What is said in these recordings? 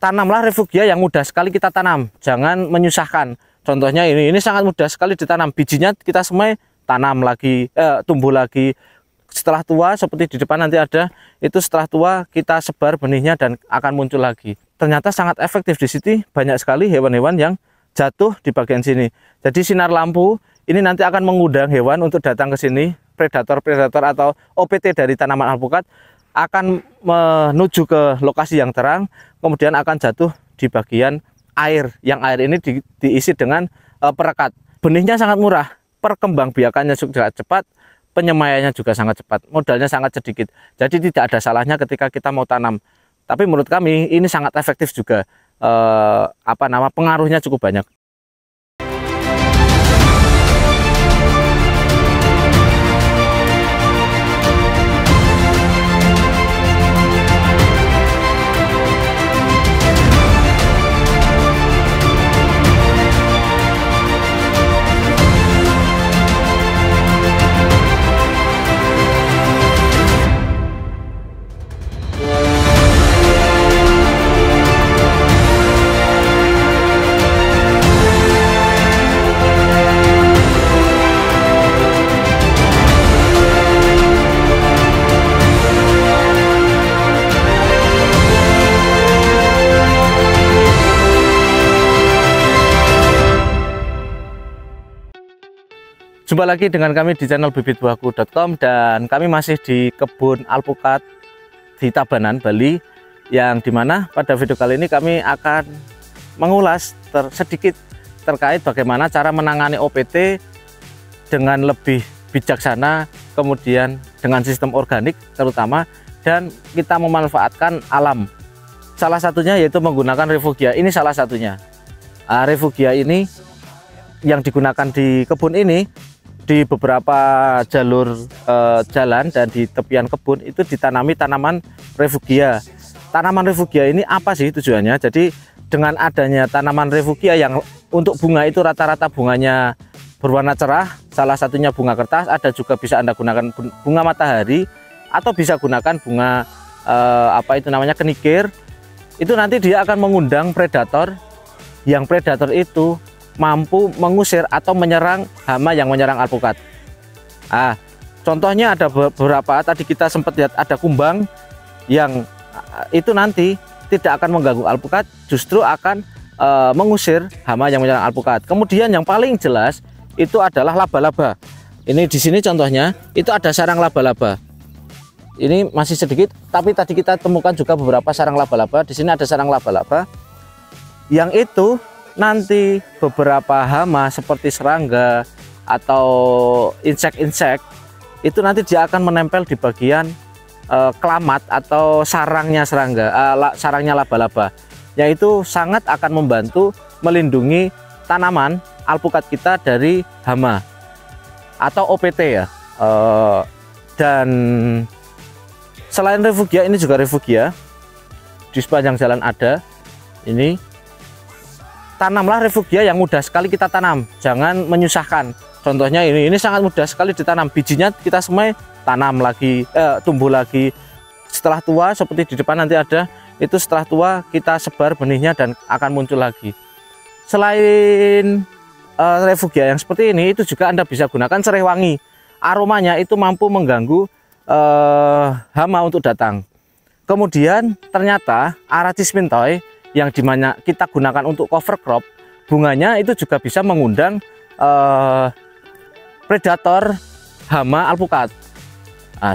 tanamlah refugia yang mudah sekali kita tanam, jangan menyusahkan. Contohnya ini sangat mudah sekali ditanam, bijinya kita semai, tanam lagi, tumbuh lagi. Setelah tua seperti di depan nanti ada, itu setelah tua kita sebar benihnya dan akan muncul lagi. Ternyata sangat efektif di sini, banyak sekali hewan-hewan yang jatuh di bagian sini. Jadi sinar lampu ini nanti akan mengundang hewan untuk datang ke sini, predator-predator atau OPT dari tanaman alpukat akan menuju ke lokasi yang terang, kemudian akan jatuh di bagian air, yang air ini diisi dengan perekat. Benihnya sangat murah, perkembangbiakannya juga cepat, penyemaiannya juga sangat cepat, modalnya sangat sedikit. Jadi tidak ada salahnya ketika kita mau tanam. Tapi menurut kami ini sangat efektif juga, pengaruhnya cukup banyak. Jumpa lagi dengan kami di channel bibitbuahku.com, dan kami masih di kebun alpukat di Tabanan, Bali, yang dimana pada video kali ini kami akan mengulas sedikit terkait bagaimana cara menangani OPT dengan lebih bijaksana, kemudian dengan sistem organik terutama, dan kita memanfaatkan alam. Salah satunya yaitu menggunakan refugia. Ini salah satunya. Refugia ini yang digunakan di kebun ini, di beberapa jalur jalan dan di tepian kebun itu ditanami tanaman refugia. Tanaman refugia ini apa sih tujuannya? Jadi dengan adanya tanaman refugia yang untuk bunga itu rata-rata bunganya berwarna cerah, salah satunya bunga kertas, ada juga bisa Anda gunakan bunga matahari, atau bisa gunakan bunga kenikir. Itu nanti dia akan mengundang predator, yang predator itu mampu mengusir atau menyerang hama yang menyerang alpukat. Contohnya ada beberapa, tadi kita sempat lihat ada kumbang yang itu nanti tidak akan mengganggu alpukat, justru akan mengusir hama yang menyerang alpukat. Kemudian yang paling jelas itu adalah laba-laba. Ini di sini contohnya itu ada sarang laba-laba. Ini masih sedikit, tapi tadi kita temukan juga beberapa sarang laba-laba. Di sini ada sarang laba-laba yang itu nanti beberapa hama seperti serangga atau insek-insek itu nanti dia akan menempel di bagian kelamat atau sarangnya serangga, sarangnya laba-laba, yaitu sangat akan membantu melindungi tanaman alpukat kita dari hama atau OPT ya. Dan selain refugia, ini juga refugia di sepanjang jalan ada. Ini tanamlah refugia yang mudah sekali kita tanam, jangan menyusahkan. Contohnya ini sangat mudah sekali ditanam, bijinya kita semai, tanam lagi, tumbuh lagi. Setelah tua seperti di depan nanti ada, itu setelah tua kita sebar benihnya dan akan muncul lagi. Selain refugia yang seperti ini, itu juga Anda bisa gunakan serai wangi. Aromanya itu mampu mengganggu hama untuk datang. Kemudian ternyata Aracis mintoi yang dimana kita gunakan untuk cover crop, bunganya itu juga bisa mengundang predator hama alpukat.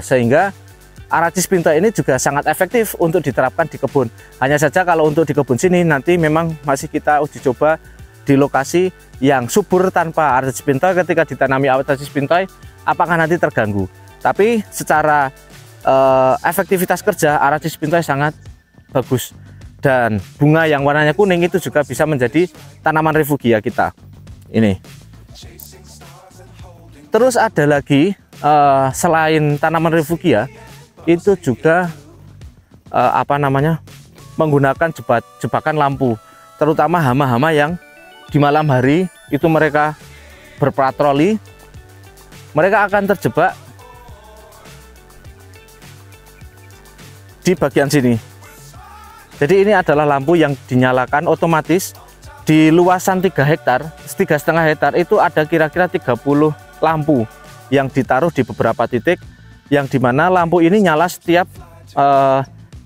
Sehingga Aracis mintoi ini juga sangat efektif untuk diterapkan di kebun. Hanya saja kalau untuk di kebun sini nanti memang masih kita uji coba di lokasi yang subur tanpa Aracis mintoi. Ketika ditanami Aracis mintoi, apakah nanti terganggu? Tapi secara efektivitas kerja Aracis mintoi sangat bagus. Dan bunga yang warnanya kuning itu juga bisa menjadi tanaman refugia kita. Ini. Terus ada lagi selain tanaman refugia, itu juga menggunakan jebakan lampu, terutama hama-hama yang di malam hari itu mereka berpatroli, mereka akan terjebak di bagian sini. Jadi ini adalah lampu yang dinyalakan otomatis di luasan 3 hektar, 3,5 hektar itu ada kira-kira 30 lampu yang ditaruh di beberapa titik, yang dimana lampu ini nyala setiap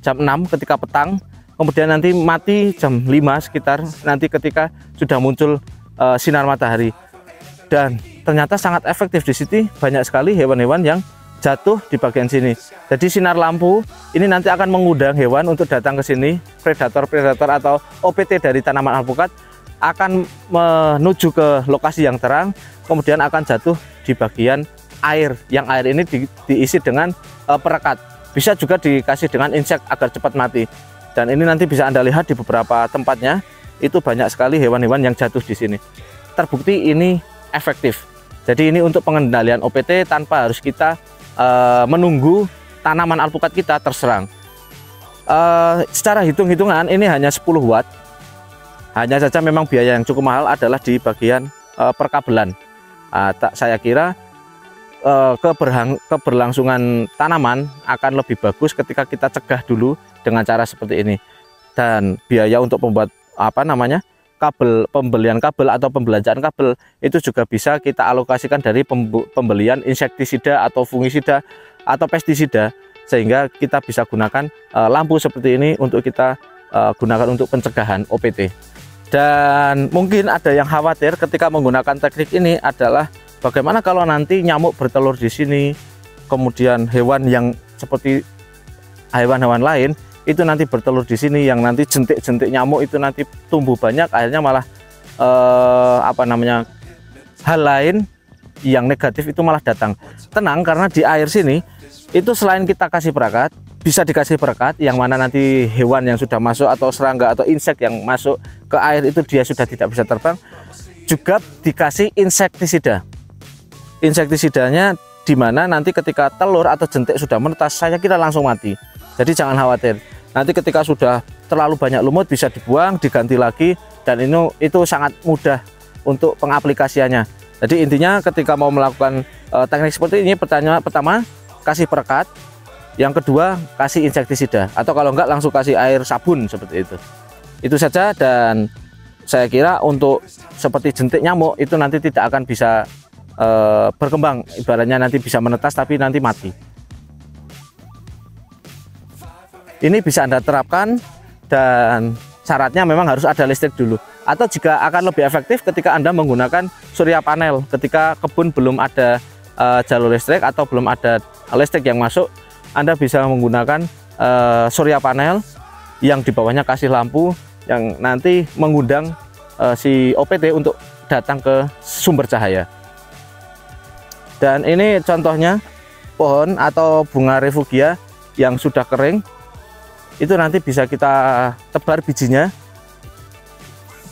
jam 6 ketika petang, kemudian nanti mati jam 5 sekitar nanti ketika sudah muncul sinar matahari. Dan ternyata sangat efektif, di sini banyak sekali hewan-hewan yang jatuh di bagian sini. Jadi sinar lampu ini nanti akan mengundang hewan untuk datang ke sini. Predator-predator atau OPT dari tanaman alpukat akan menuju ke lokasi yang terang, kemudian akan jatuh di bagian air, yang air ini diisi dengan perekat. Bisa juga dikasih dengan insek agar cepat mati. Dan ini nanti bisa Anda lihat di beberapa tempatnya, itu banyak sekali hewan-hewan yang jatuh di sini. Terbukti ini efektif. Jadi ini untuk pengendalian OPT tanpa harus kita menunggu tanaman alpukat kita terserang. Secara hitung-hitungan ini hanya 10 watt. Hanya saja memang biaya yang cukup mahal adalah di bagian perkabelan. Saya kira keberlangsungan tanaman akan lebih bagus ketika kita cegah dulu dengan cara seperti ini. Dan biaya untuk membuat kabel, pembelian kabel atau pembelanjaan kabel itu juga bisa kita alokasikan dari pembelian insektisida atau fungisida atau pestisida, sehingga kita bisa gunakan lampu seperti ini untuk kita gunakan untuk pencegahan OPT. Dan mungkin ada yang khawatir ketika menggunakan teknik ini adalah bagaimana kalau nanti nyamuk bertelur di sini, kemudian hewan yang seperti hewan-hewan lain itu nanti bertelur di sini, yang nanti jentik-jentik nyamuk itu nanti tumbuh banyak, akhirnya malah hal lain yang negatif itu malah datang. Tenang, karena di air sini itu selain kita kasih perekat, bisa dikasih perekat yang mana nanti hewan yang sudah masuk atau serangga atau insek yang masuk ke air itu dia sudah tidak bisa terbang, juga dikasih insektisida. Insektisidanya dimana nanti ketika telur atau jentik sudah menetas, saya kira langsung mati. Jadi jangan khawatir, nanti ketika sudah terlalu banyak lumut bisa dibuang, diganti lagi, dan itu sangat mudah untuk pengaplikasiannya. Jadi intinya ketika mau melakukan teknik seperti ini, pertama kasih perekat, yang kedua kasih insektisida, atau kalau enggak langsung kasih air sabun seperti itu. Itu saja, dan saya kira untuk seperti jentik nyamuk itu nanti tidak akan bisa berkembang, ibaratnya nanti bisa menetas tapi nanti mati. Ini bisa Anda terapkan, dan syaratnya memang harus ada listrik dulu. Atau jika akan lebih efektif ketika Anda menggunakan surya panel, ketika kebun belum ada jalur listrik atau belum ada listrik yang masuk, Anda bisa menggunakan surya panel yang di bawahnya kasih lampu yang nanti mengundang si OPT untuk datang ke sumber cahaya. Dan ini contohnya pohon atau bunga refugia yang sudah kering. Itu nanti bisa kita tebar bijinya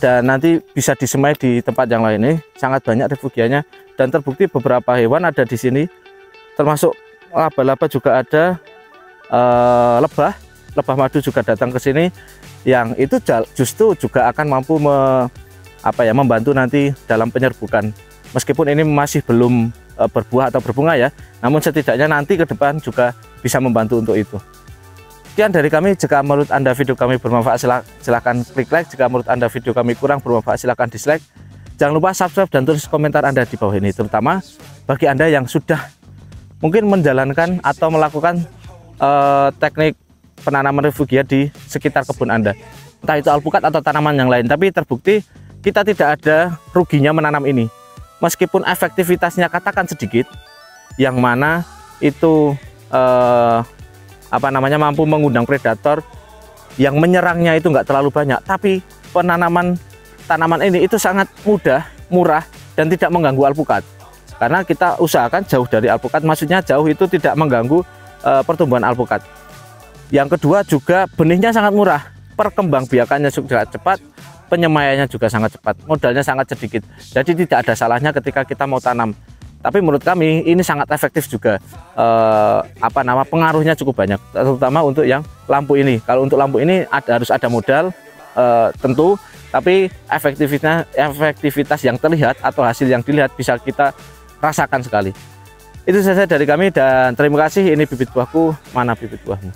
dan nanti bisa disemai di tempat yang lain. Ini sangat banyak refugianya, dan terbukti beberapa hewan ada di sini, termasuk laba-laba juga ada, lebah madu juga datang ke sini, yang itu justru juga akan mampu membantu nanti dalam penyerbukan. Meskipun ini masih belum berbuah atau berbunga ya, namun setidaknya nanti ke depan juga bisa membantu untuk itu. Sekian dari kami. Jika menurut Anda video kami bermanfaat, silahkan klik like. Jika menurut Anda video kami kurang bermanfaat, silahkan dislike. Jangan lupa subscribe dan tulis komentar Anda di bawah ini, terutama bagi Anda yang sudah mungkin menjalankan atau melakukan teknik penanaman refugia di sekitar kebun Anda, entah itu alpukat atau tanaman yang lain. Tapi terbukti kita tidak ada ruginya menanam ini, meskipun efektivitasnya katakan sedikit, yang mana itu mampu mengundang predator yang menyerangnya itu nggak terlalu banyak, tapi tanaman ini itu sangat mudah, murah, dan tidak mengganggu alpukat, karena kita usahakan jauh dari alpukat, maksudnya jauh itu tidak mengganggu pertumbuhan alpukat. Yang kedua juga benihnya sangat murah, perkembangbiakannya juga cepat, penyemaiannya juga sangat cepat, modalnya sangat sedikit, jadi tidak ada salahnya ketika kita mau tanam. Tapi menurut kami ini sangat efektif juga, pengaruhnya cukup banyak, terutama untuk yang lampu ini. Kalau untuk lampu ini harus ada modal tentu, tapi efektivitas yang terlihat atau hasil yang dilihat bisa kita rasakan sekali. Itu saja dari kami, dan terima kasih. Ini bibit buahku, mana bibit buahmu.